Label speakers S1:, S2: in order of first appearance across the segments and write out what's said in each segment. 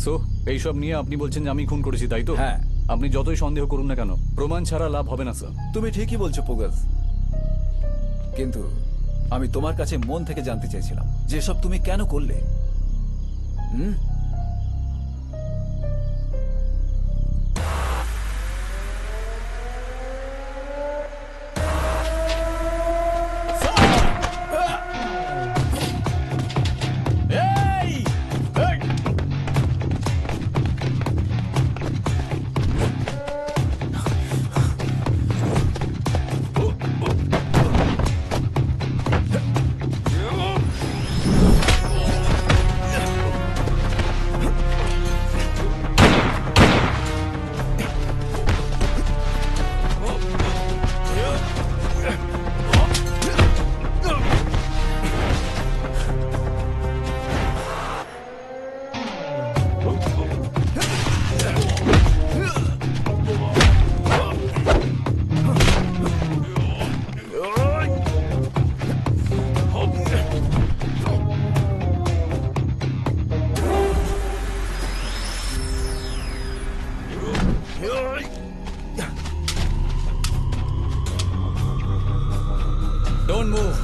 S1: So এইসব নিয়ে আপনি বলছেন যে আমি খুন করেছি, তাই তো?
S2: হ্যাঁ।
S1: আপনি যতই সন্দেহ করুন না কেন, প্রমাণ ছাড়া লাভ হবে না স্যার।
S2: তুমি ঠিকই বলছো পুগল, কিন্তু আমি তোমার কাছে মন থেকে জানতে চাইছিলাম যে সব তুমি কেন করলে। হুম?
S1: Don't move.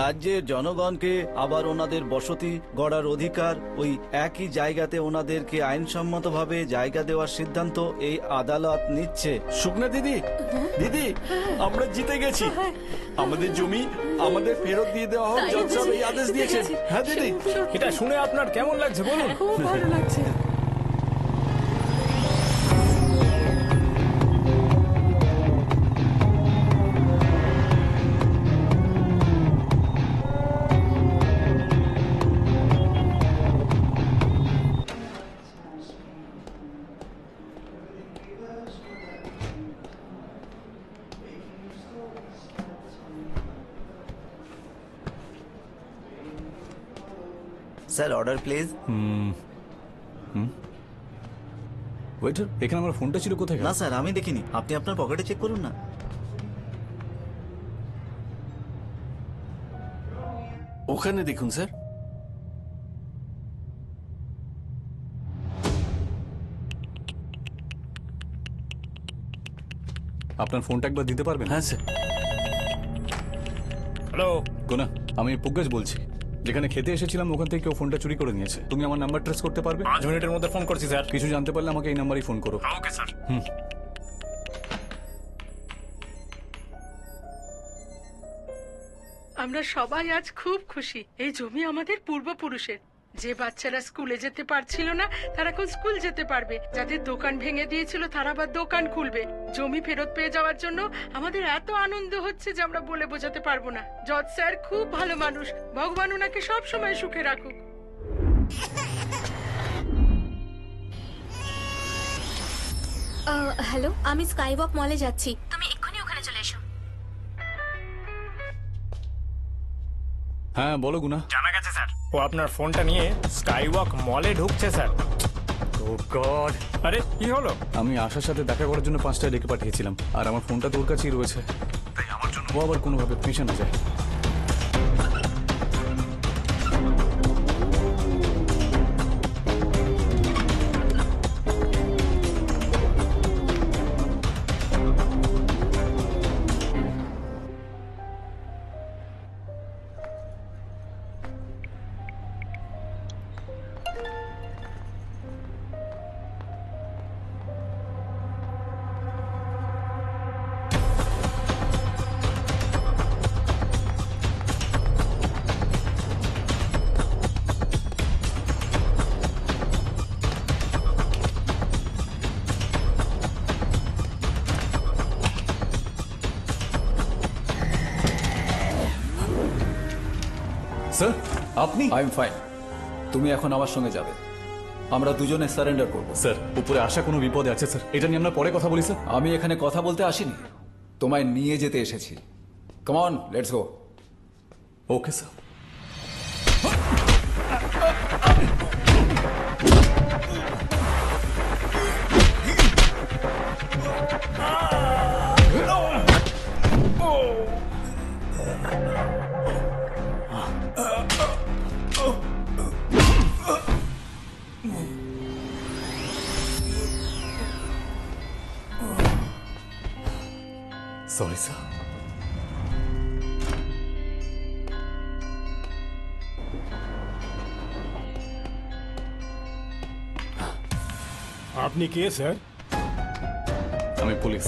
S3: রাজ্যের জনগণকে আবার ওনাদের বসতি গড়ার অধিকার, ওই একই জায়গাতে ওনাদেরকে আইনসম্মতভাবে জায়গা দেওয়ার সিদ্ধান্ত এই আদালত নিচ্ছে।
S4: সুকনা দিদি, দিদি আমরা জিতে গেছি। আমাদের জমি আমাদের ফেরত দিয়ে দেওয়া হোক, জজ সাহেব এই আদেশ দিয়েছেন। হ্যাঁ দিদি,
S5: এটা শুনে আপনার কেমন লাগছে বলুন?
S6: খুব ভালো লাগছে।
S3: Sir order please.
S1: ওয়েটার, এখানে আমার ফোনটা ছিল কোথায়?
S3: না স্যার, আমি দেখিনি, আপনি আপনার পকেটে চেক করুন না।
S4: ওখানে দেখুন স্যার।
S1: আপনার ফোনটা একবার দিতে পারবেন?
S4: হ্যাঁ স্যার।
S5: হ্যালো,
S1: কোনা, আমি পুগ্গাজ বলছি। যেখানে খেতে এসেছিলাম ওখান থেকে কেউ ফোনটা চুরি করে নিয়েছে। তুমি আমার নাম্বার ট্রেস করতে পারবে?
S5: 5 মিনিটের মধ্যে ফোন করছি স্যার।
S1: কিছু জানতে পারলে আমাকে এই নাম্বারেই ফোন করো।
S5: Okay sir.
S6: আমরা সবাই আজ খুব খুশি। এই জমি আমাদের পূর্বপুরুষের। যে বাচ্চারা স্কুলে যেতে পারছিল না তারা এখন স্কুল যেতে পারবে, যাদের দোকান ভেঙে দিয়েছিল তারা আবার দোকান খুলবে। জমি ফেরত পেয়ে যাওয়ার জন্য আমাদের এত আনন্দ হচ্ছে যে আমরা বলে বোঝাতে পারবো না। জজ স্যার খুব ভালো মানুষ, ভগবান ওনাকে সব সময় সুখে রাখুক।
S7: হ্যালো, আমি স্কাইওয়াক মলে যাচ্ছি, তুমি এক্ষুনি ওখানে চলে এসো।
S1: হ্যাঁ বলো গুনা।
S5: জানা গেছে স্যার, ও আপনার ফোনটা নিয়ে স্কাইওয়াক মলে ঢুকছে স্যার।
S1: ও গড!
S5: আরে কি হলো?
S1: আমি আশার সাথে দেখা করার জন্য 5টায় ডেকে পাঠিয়েছিলাম, আর আমার ফোনটা তোর কাছেই রয়েছে। তাই আমার জন্য ও আবার কোনোভাবে ফেঁসে না যায়। স্যার আপনি?
S2: I am fine. তুমি এখন আমার সঙ্গে যাবে, আমরা দুজনে সারেন্ডার করব।
S1: স্যার উপরে আসা কোনো বিপদে আছে স্যার, এটা নিয়ে আমরা পরে কথা বলি স্যার।
S2: আমি এখানে কথা বলতে আসিনি, তোমায় নিয়ে যেতে এসেছি। Come on, let's go.
S1: Okay sir. Sorry sir.
S5: আপনি কে স্যার?
S1: আমি পুলিশ।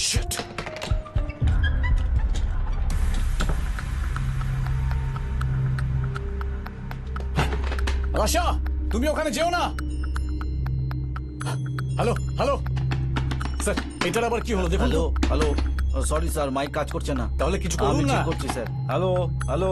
S1: Shit. রাশা, তুমি ওখানে যেও না। হ্যালো হ্যালো স্যার, এটার আবার কি হলো দেখুন
S3: হ্যালো
S1: তো।
S3: হ্যালো, সরি স্যার, মাইক কাজ করছে না।
S1: তাহলে কিছু করুন
S3: আমি
S1: না।
S3: ঠিক করছি স্যার। Hello hello.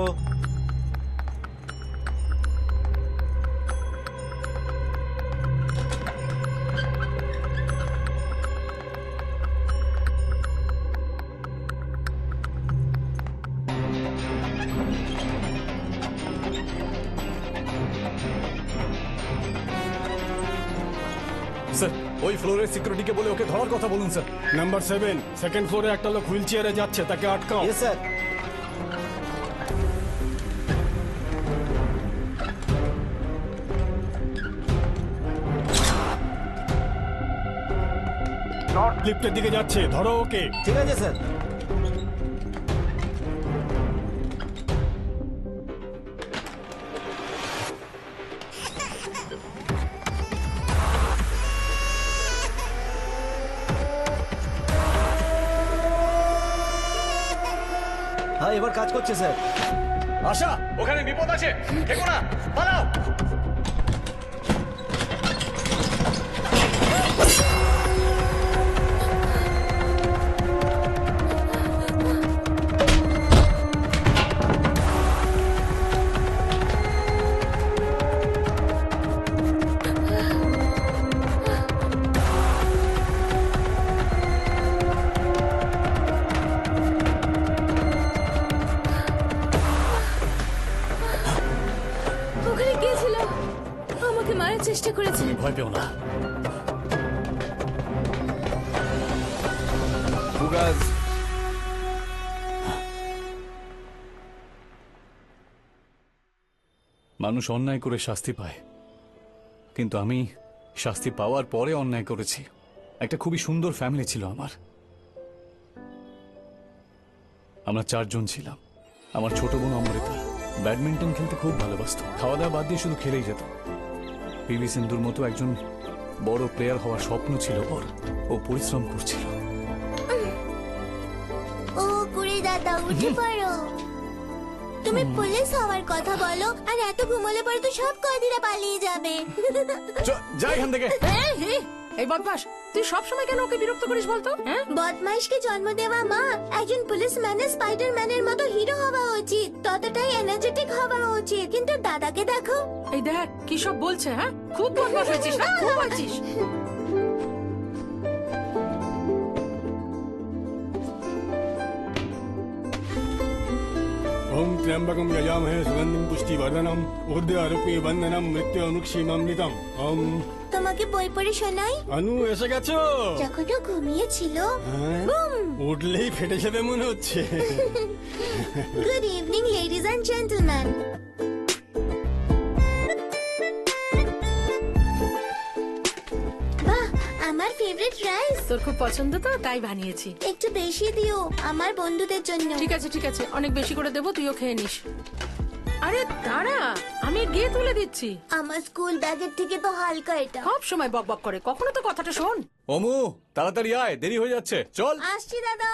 S1: স্যার ওই ফ্লোরের সিকিউরিটিকে বলে ওকে ধরার কথা বলুন স্যার।
S5: নাম্বার 7 সেকেন্ড ফ্লোরে একটা লোক হুইল চেয়ারে যাচ্ছে, তাকে আটকাও।
S3: Yes sir.
S5: লিফটের দিকে যাচ্ছে, ধরো ওকে।
S3: ঠিক আছে স্যার। হ্যাঁ এবার কাজ করছে স্যার।
S1: আশা, ওখানে বিপদ আছে, দেখো না, পালাও।
S7: ওখানে কে ছিল? আমাকে মারার চেষ্টা করেছে।
S1: তুমি ভয় পেও না।
S2: ফুগাজ,
S1: মানুষ অন্যায় করে শাস্তি পায়, কিন্তু আমি শাস্তি পাওয়ার পরে অন্যায় করেছি। একটা খুবই সুন্দর ফ্যামিলি ছিল আমার। আমরা 4 জন ছিলাম। আমার ছোট বোন অমৃতা ব্যাডমিন্টন খেলতে খুব ভালোবাসতো, খাওয়া দাওয়া বাদ দিয়ে শুধু খেলেই যেত। পিভি সিন্ধুর মতো একজন বড় প্লেয়ার হওয়ার স্বপ্ন ছিল ওর। ও পরিশ্রম করছিল।
S8: ও কুড়ি দাদা, উঠে পড়ো। তুমি পুলিশ হওয়ার কথা বলো, আর এত ঘুমোলে পরে তো সব কয়েদিরা পালিয়ে যাবে।
S1: যাই এখান থেকে।
S6: এই বদমাস, তুই সব সময় কেন ওকে বিরক্ত করিস বলতো? হ্যাঁ,
S8: বদমাইশকে জন্ম দেওয়া মা একজন পুলিশ ম্যানের স্পাইডারম্যানের মতো হিরো হওয়া উচিত, ততটাই এনার্জেটিক হওয়া উচিত। কিন্তু দাদাকে দেখো।
S6: এই দেখ কি সব বলছে। হ্যাঁ, খুব বদমাস হয়েছিস, হ্যাঁ, খুব হয়েছিস।
S5: ওম ত্র্যম্বকম যজামহে সুগন্ধিম পুষ্টিবর্ধনম উর্ধ্বরূপে বন্ধনম মৃত্যুমুক্ষীমামৃতম। ওম।
S8: তোমাকে বই পড়ে শোনাই।
S5: অনু এসে গেছো?
S8: যখন ও ঘুমিয়েছিল।
S5: হ্যাঁ?
S8: বুম।
S5: উঠলেই ফেটে যাবে মনে হচ্ছে।
S8: Good evening ladies and gentleman. বাহ, আমার ফেভারিট রাইস।
S6: তোর খুব পছন্দ তো, তাই বানিয়েছি।
S8: একটু বেশি দিও আমার বন্ধুদের জন্য।
S6: ঠিক আছে ঠিক আছে, অনেক বেশি করে দেবো, তুইও খেয়ে নিস। আরে দাঁড়া, আমি গিয়ে তুলে দিচ্ছি।
S8: আমার স্কুল ব্যাগের থেকে তো হালকা এটা।
S6: সব সময় বকবক করে, কখনো তো কথাটা শোন।
S1: অমু তাড়াতাড়ি আয়, দেরি হয়ে যাচ্ছে, চল।
S8: আসছি দাদা।